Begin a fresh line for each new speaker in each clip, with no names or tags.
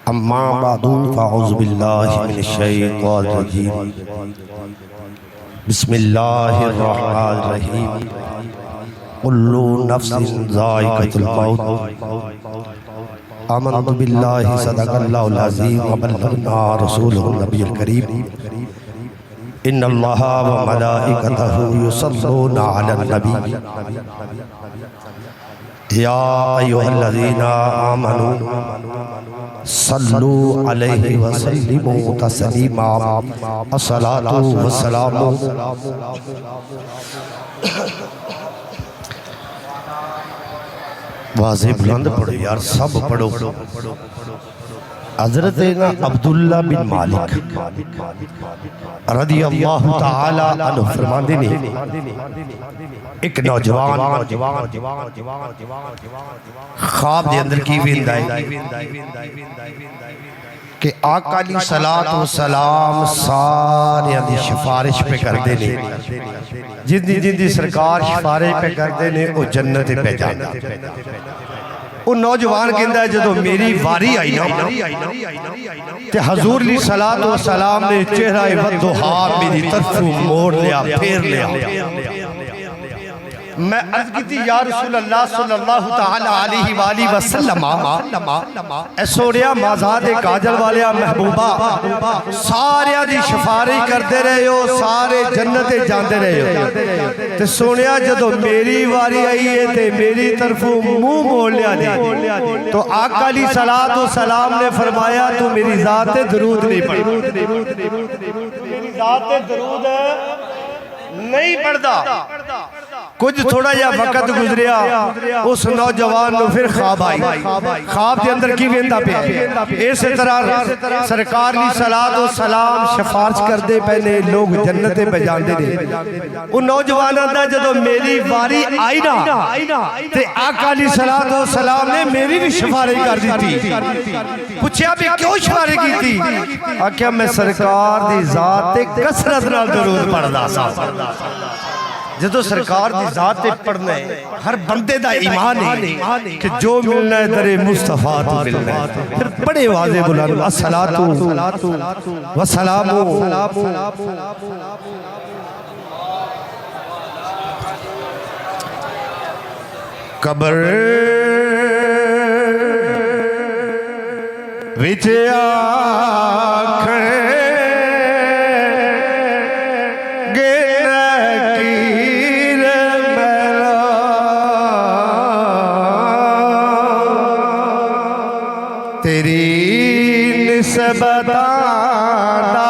اما بعد فاعوذ باللہ من الشیطان الرجیم بسم اللہ الرحمن الرحیم کل نفس ذائقۃ الموت آمنت باللہ صدق اللہ العظیم وبلغنا رسولہ النبی الکریم ان اللہ وملائکتہ یصلون علی النبی یا ایھا الذین آمنوا صلو علیہ وسلموا تسلیما الصلاۃ والسلام واضح بلند پڑھو یار سب پڑھو حضرت عبداللہ بن مالک رضی اللہ تعالی عنہ فرماندے نے ایک نوجوان خواب دے اندر کی ویند آئی کہ آقا علیہ السلام سارے دی سفارش پہ کر دے نے جن سرکار سفارش پہ کر دے نے وہ جنت پہ جانا وہ نوجوان کہندہ ہے جدو میری واری آئی نا تے حضور علیہ السلام نے چہرہ ودھوہا میری طرف موڑ لیا پھیر لیا میں عرض کی تھی یا رسول اللہ صلی اللہ تعالی علیہ وآلہ وسلم اے سوڑیا مازاد کاجل والیا محبوبہ سارے دی شفارش کرتے رہے ہو سارے جنت جاندے رہے ہو تے سونیا جدو میری واری آئی ہے تے میری طرف منہ موڑ لیا نہیں تو آقا علیہ السلام نے فرمایا تو میری ذات درود نہیں پڑھتا میری ذات درود نہیں پڑھتا کچھ تھوڑا یا وقت گزریا اس نوجوان نے پھر خواب آئی خواب دے اندر کی ویندہ پہ اس طرح سرکار علیہ السلام شفارش کر دے پہلے لوگ جنتے پہ جاندے دے ان نوجوان اندر جدو میری واری آئی نا تے آقا علیہ السلام نے میری بھی شفارش کر دی تھی پوچھیا بھی کیوں شفارش کی تھی آقا میں سرکار دی ذات کثرت نال درود پڑھ دا سا جدو سرکار دی ذات پڑھنے ہر بندے دا ایمان ہے کہ جو ملنا ہے در مصطفیٰ تو ملنا ہے پھر بڑے واضح بلند الصلاۃ والسلام قبر وچ آنکھیں تیری نسبت آتا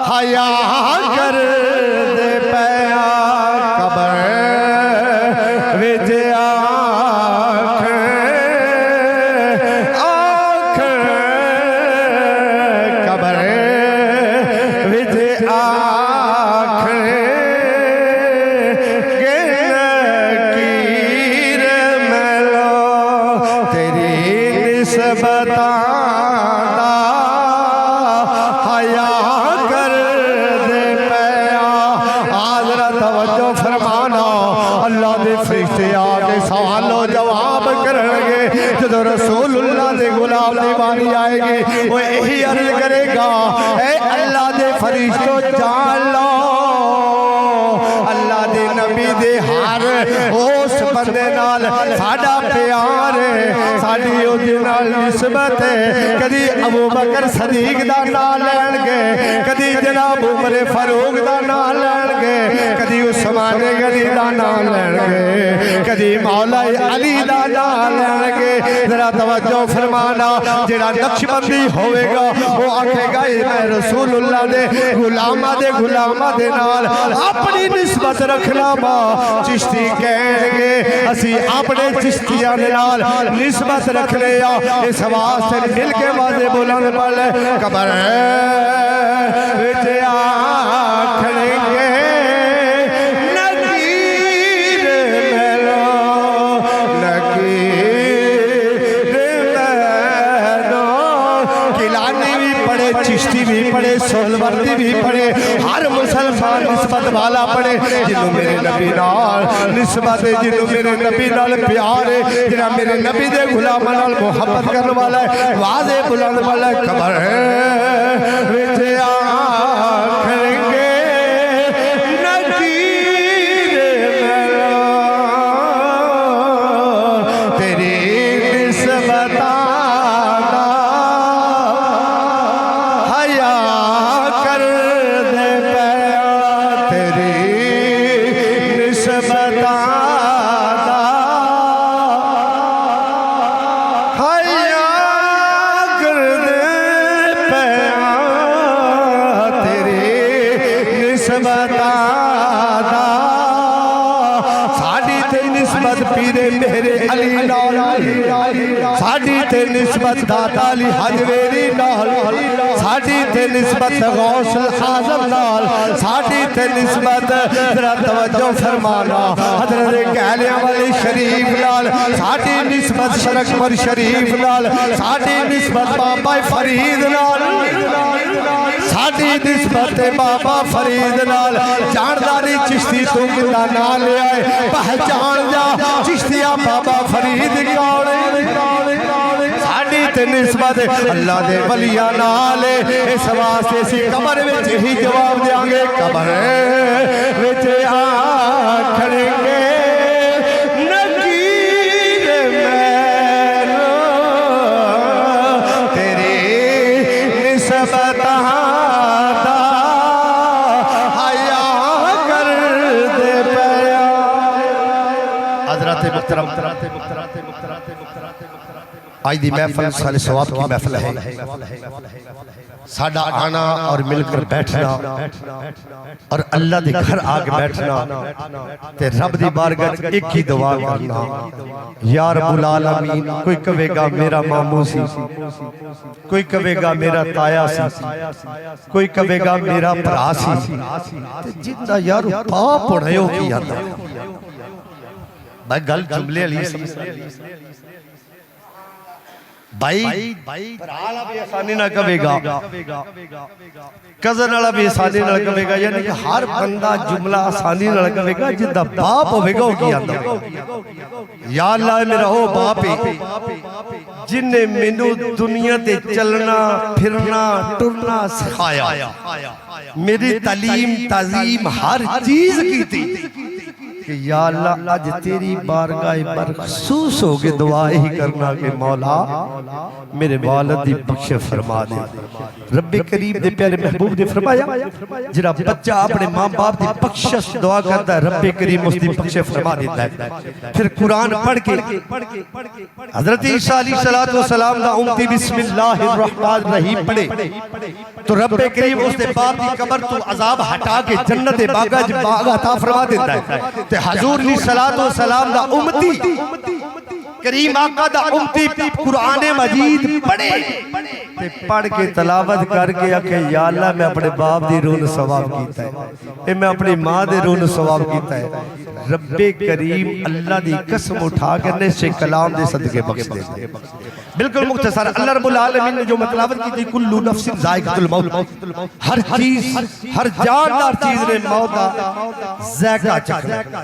حیا کر دے پیا قبر وچ آنکھیں قبر وچ آنکھیں بتانا حیا کر دے پیا حضرت توجہ فرمانا اللہ دے فرشتے آگے سوال و جواب کرنگے جدو رسول اللہ دے غلام دی باری آئے گی وہ یہی عرض کرے گا اے اللہ دے فرشتوں جان لو اللہ دے نبی دے ہار اس بندے نال ساڑا پیار ہے ساڑی او دے نال نسبت ہے کدی ابو بکر صدیق دا نال لین گے کدی جناب عمر فاروق دا نال لین گے کدی عثمان غنی دا نال لین گے کدی مولا علی دا نال لین گے ذرا توجہ فرمانا جڑا نقشبندی ہوئے گا وہ آکھے گا میں رسول اللہ دے غلامہ دے نال اپنی نسبت رکھنا با چشتی کہیں گے اسی اپنے چشتیاں نال نسبت رکھ لیا اس واسطے مل کے واضح بولن پڑے قبر وچ آکھیں گے نکیر ملو کلانی بھی پڑے چشتی بھی پڑے سہلوردی بھی پڑے ہر مسلمان نسبت والا بنے جنہوں میرے نبی نال نسبت جنہوں میرے نبی نال پیار ہے جنہ میرے نبی دے غلام نال محبت کرنے والا ہے واضح بلند والا قبر ہے وچ آکھیں گے ساڑی تے نسبت داتا علی حجویری نال ساڑی تے نسبت غوث العظم نال ساڑی تے نسبت ذرا توجہ فرمانا حضرت گہلیاں والی شریف نال ساڑی نسبت شرکمر شریف نال ساڑی نسبت بابا فرید نال ساڑی نسبت بابا فرید نال جانداری چشتی تو کتا نہ لے آئے پہچان جا چشتیاں بابا فرید کاؤڑے ساڑی تے نسبت اللہ دے ولیاں نالے اس واسطے سی قبر وچ ہی جواب دیاں گے قبر وچ آکھیں گے آج دی محفل سال ثواب کی محفل ہے ساڑھا آنا اور مل کر بیٹھنا اور اللہ دے گھر آگ بیٹھنا تے رب دی بارگاہ ایک ہی دعا کرنا یا رب العالمین کوئی کہے گا میرا ماموں سی کوئی کہے گا میرا تایا سی کوئی کہے گا میرا پرا سی جتنا یارو پاپ پڑھے ہو کیا تھا بھائی گل جملے علی بھائی پرالا بھی آسانی نہ کہے گا کزن والا بھی آسانی نہ کہے گا یعنی کہ ہر بندہ جملہ آسانی نہ کہے گا جدہ باپ ہوئے گا کی آندہ یا اللہ میرا ہو باپ ہی جن نے منو دنیا تے چلنا پھرنا ٹرنا سکھایا میری تعلیم تعظیم ہر چیز کی تھی کہ یا اللہ آج تیری بارگاہ برخصوص ہو کے دعا ہی کرنا کہ مولا میرے والدی بخش فرما دے رب کریم دے پیارے محبوب نے فرمایا جنہا بچہ اپنے ماں باپ دی بخشش دعا کرتا ہے رب کریم اس دی بخش فرما دیتا ہے پھر قرآن پڑھ کے حضرت عیسیٰ علیہ السلام دا امتی بسم اللہ الرحمن الرحیم پڑھے تو رب کریم اس دے باپ دی قبر تو عذاب ہٹا کے جنت باغ عطا فرما دیتا ہے حضور علیہ السلام دا امتی کریم آقا دا امتی قرآن مجید پڑھے پڑھ کے تلاوت کر کے کہ یا اللہ میں اپنے باپ دی رون ثواب کیتا ہے میں اپنی ماں دی رون ثواب کیتا ہے رب کریم اللہ دی قسم اٹھا کرنے سے کلام دے صدقے بخش دے بالکل مختصر اللہ رب العالمین نے جو مطلبت کی تھی کلو نفس ذائقۃ الموت ہر چیز ہر جاندار چیز نے موت کا ذائقہ چکھنا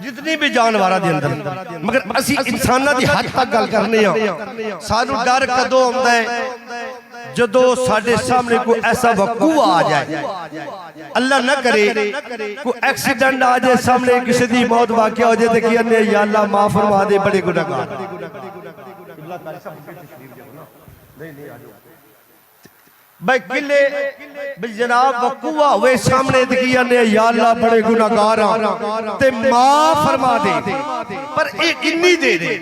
جتنی بھی جانوارہ دے اندر مگر اسی انسانہ دی حد تک گل کرنے ہیں سانو ڈر کدو آمدا ہے جدو ساڑھے سامنے کوئی ایسا وقوع آ جائے اللہ نہ کرے کوئی ایکسیڈنٹ آ جائے سامنے کسی دی موت واقعہ ہو جائے کہ انہیں یا اللہ معاف فرما دے بڑے گناہگار بھائی کلے جناب وقوع ہوئے سامنے دکھیا نے یا اللہ بڑے گناہگار تے معاف فرما دے پر ایک انی دے دے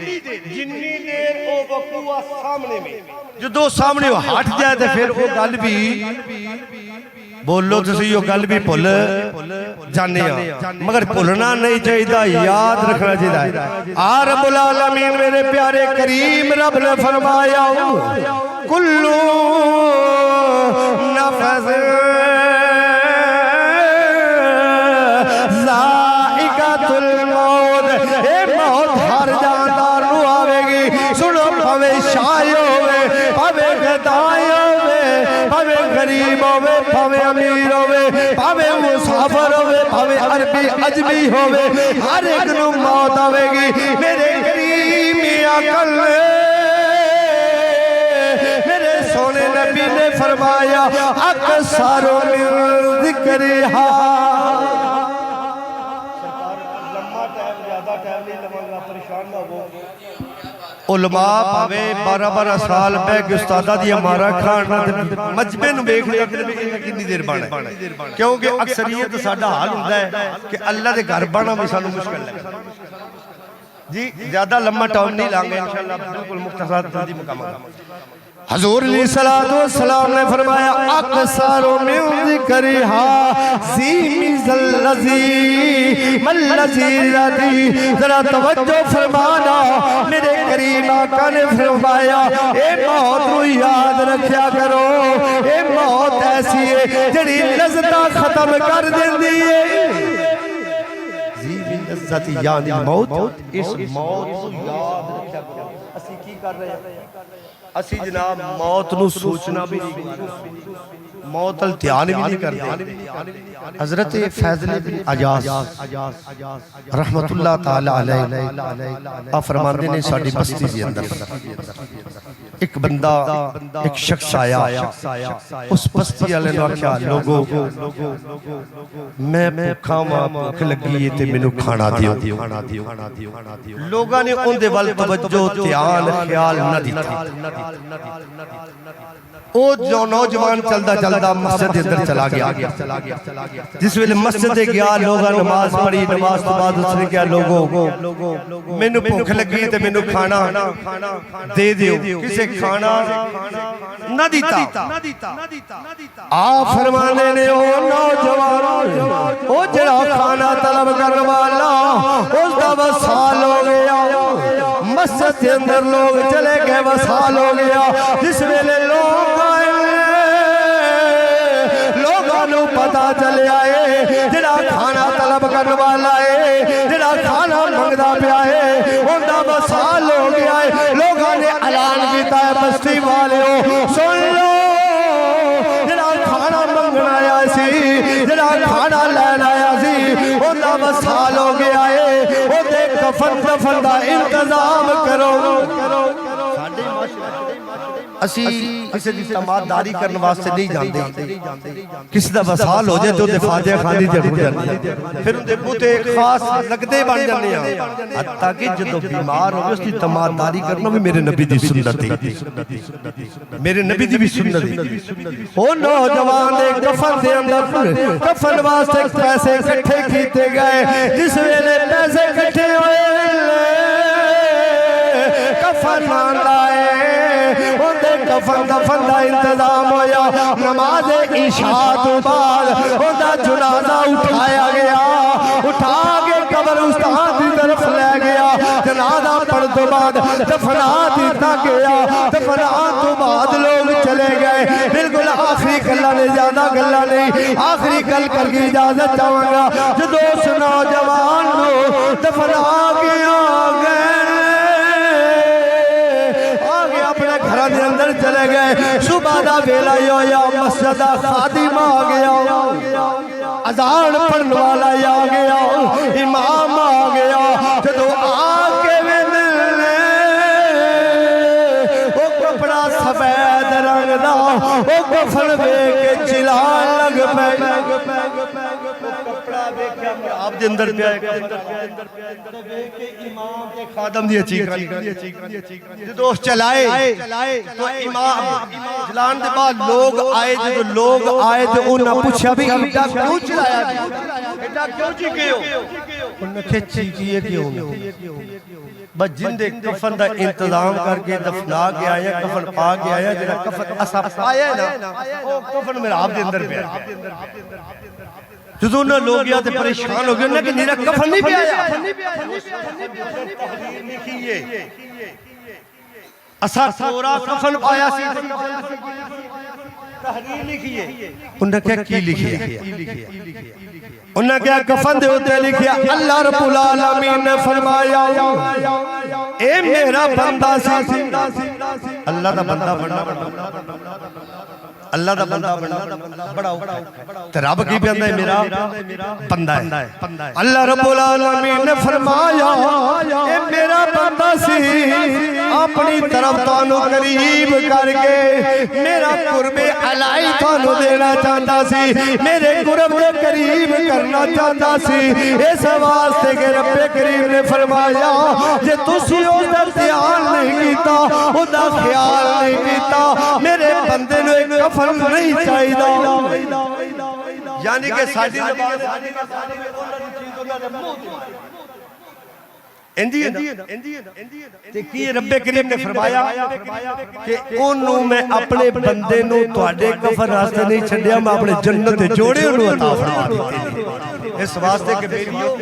جنی دیر او وقوع سامنے میں جو دو سامنے ہٹ جائے تھے پھر وہ گل بھی بولو تو سی وہ گل بھی پھول جانے مگر پھولنا نہیں چاہیے یاد رکھنا چاہیے رب العالمین میرے پیارے کریم رب نے فرمایا کلو نفس ذائقۃ الموت اے موت ہر جاندار نو آوے گی سنو پوے شاہ ہوئے پوے گدائے ہوئے پوے غریب غریب ہوئے بھاوے امیر ہوئے بھاوے مسافر ہوئے بھاوے عربی عجمی ہوئے ہر ایک نو موت آوے گی میرے کریم عقل میرے سونے نبی نے فرمایا اکثر من ذکرہا علماء پاوے 12 سال بیگ استادہ دیا مارا کھانا مجمع نو بیک لیا کہ کتنی دیر بانا ہے کیونکہ اکثریت ساڑھا حال ہوتا ہے کہ اللہ دے گھر بانا بھی سانو مشکل لگا جی زیادہ لمحہ ٹاؤن نہیں لانگے انشاءاللہ بالکل مختصر تنظیم مقام حضور علیہ السلام نے فرمایا اکثر من ذکرہا زیمی زلزی ملزی ردی ذرا توجہ فرمانا میرے کریم آقا نے فرمایا اے موت رو یاد رکھیا کرو اے موت ایسی ہے جڑی لذتہ ختم کر دیں دیئے زیمی لذتی یعنی موت اس موت رو یاد رکھیا کرو اسی کی کر رہے ہیں اسی جناب موت نو سوچنا بھی نہیں موت التیان بھی نہیں کرتے حضرت فیضل بن عیاض رحمت اللہ تعالی علیہ آپ فرماندے نے ساڑھی بستی دی اندر ایک بندہ ایک شخص آیا اس بستی علیہ نے کیا لوگوں میں بھوکھا ماں بھوک لگی تے میں نو کھانا دیو لوگاں نے ان دے وال توجہ تیان خیال نہ دیتا او جو نوجوان چلدا مسجد اندر چلا گیا جس ویلے مسجد گیا لوگاں نماز پڑھی نماز تو بعد اس نے کیا لوگوں میں نو بھوک لگی تے میں نو کھانا دے دیو کسے کھانا نہ دیتا آپ فرمانے نے او نوجوان او جڑا کھانا طلب کرنے والا اس دا وصال ہو گیا مسجد کے اندر لوگ چلے گئے وصال ہو گیا جس ویلے لوگ آئے لوگاں نو پتا چلے آئے جڑا کھانا طلب کرنے والا ہے جڑا کھانا منگدا پیا ہے ان دا وصال ہو گیا ہے لوگاں نے اعلان کیتا ہے بستی والے ہو سن لو جڑا کھانا منگنا آیا سی جڑا کھانا لینا آیا سی ان دا وصال ہو گیا ہے وہ دے کفن دفن دا انتظام کرو اسی کسی دی تماداری کرنے واسطے نہیں جاندے کسی دا وصال ہو جائے تو دے فاتحہ خانی ضرور جاندے پھر ان دے بوتے خاص لگدے بن جاندے ہیں حتیٰ کہ جدو بیمار ہو گئے اس کی تماداری کرنا بھی میرے نبی دی سنت ہے میرے نبی دی بھی سنت ہے وہ نوجوان دے کفن دے اندر کفن واسطے پیسے کٹھے کیتے گئے جس ویلے پیسے کٹھے ہوئے کفن مان لائے کفن دفن دا انتظام ہویا نماز عشاء تو بعد اوندا جنازہ اٹھایا گیا اٹھا کے قبر استاد کی طرف لے گیا جنازہ پڑھ تو بعد دفنات دیتا گیا دفنات تو بعد لوگ چلے گئے بالکل آخری گلا نے زیادہ گلا نہیں آخری گل کر کی اجازت چاہوں گا جو دوست نوجوان نو دفنا گیا دے اندر چلے گئے صبح دا ویلا یا مسجد خادم آ گیا اذان پڑھنے والا آ گیا امام آ گیا جدو آ کے ویندے او کپڑا سفید رنگ دا او کفن ویکھ کے چلان لگ پے کپڑا ویکھیا آپ دے اندر پیا امام کے خادم دی چیخ دوست چلائے تو امام جلان دے بعد لوگ آئے جو لوگ آئے تو انہاں پوچھا بھی ایڈا کیوں چلایا ایڈا کیوں چیکے ہو انہاں کہ چیکیے کیوں بس جن دے کفن دا انتظام کر کے دفنا کے آیا کفن پا کے آیا جنہا کفن اصاب آیا ہے نا وہ کفن میرا آپ دے اندر پیا جدو انہوں لوگ یا تے پریشان ہو گئے انہوں کہ نیرہ کفن نہیں پہ آیا تحریر لکھیے اسا سورا کفن پایا سی تحریر لکھیے انہوں کیا کی لکھیے انہوں کیا کفن دے ہوتے لکھیا اللہ رب العالمین نے فرمایا اے میرا بندہ سی اللہ دا بندہ بڑھنا اللہ دا بندہ بننا بڑا تے رب کی کہندا ہے میرا بندہ ہے اللہ رب العالمین نے فرمایا اے میرا بندہ سی اپنی طرف تانوں قریب کر کے میرا قرب الہی تانوں دینا چاہتا سی میرے قرب کے قریب کرنا چاہتا سی اس واسطے کہ رب کریم نے فرمایا جے تسی اس دا دھیان نہیں کیتا او دا خیال نہیں کیتا میرے بندے نو ایک کفن نہیں چاہیدا یعنی کہ ساڈی زبان کہ رب کریم نے فرمایا کہ انہوں میں اپنے بندے نو تواڈے کفن راستے نہیں چھڈیا میں اپنے جنت جوڑے انہوں عطا فرما دیتے ہیں اس واسطے کہ بیٹیو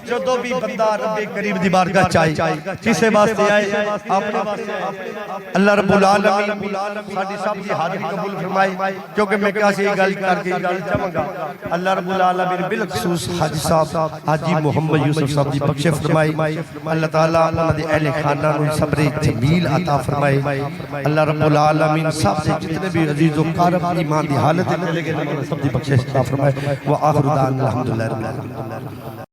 جدو بھی بندہ رب کریم دی بارگاہ چاہی کسے واسطے آئے اللہ رب العالمین ساڈی سب دی حاضری قبول فرمائے کیونکہ میں کیسے یہ گل کر کے گل چاہوں گا اللہ رب العالمین بالخصوص حاجی صاحب حاجی محمد یوسف صاحب دی بخش فرمائے اللہ تعالیٰ انہوں نے اہل خانہ کو صبر جمیل عطا فرمائے اللہ رب العالمین سب سے جتنے بھی عزیز و قارب ایمان دی حالت چلے گئے سب دی بخشش عطا فرمائے وآخر دعوانا الحمدللہ رب العالمین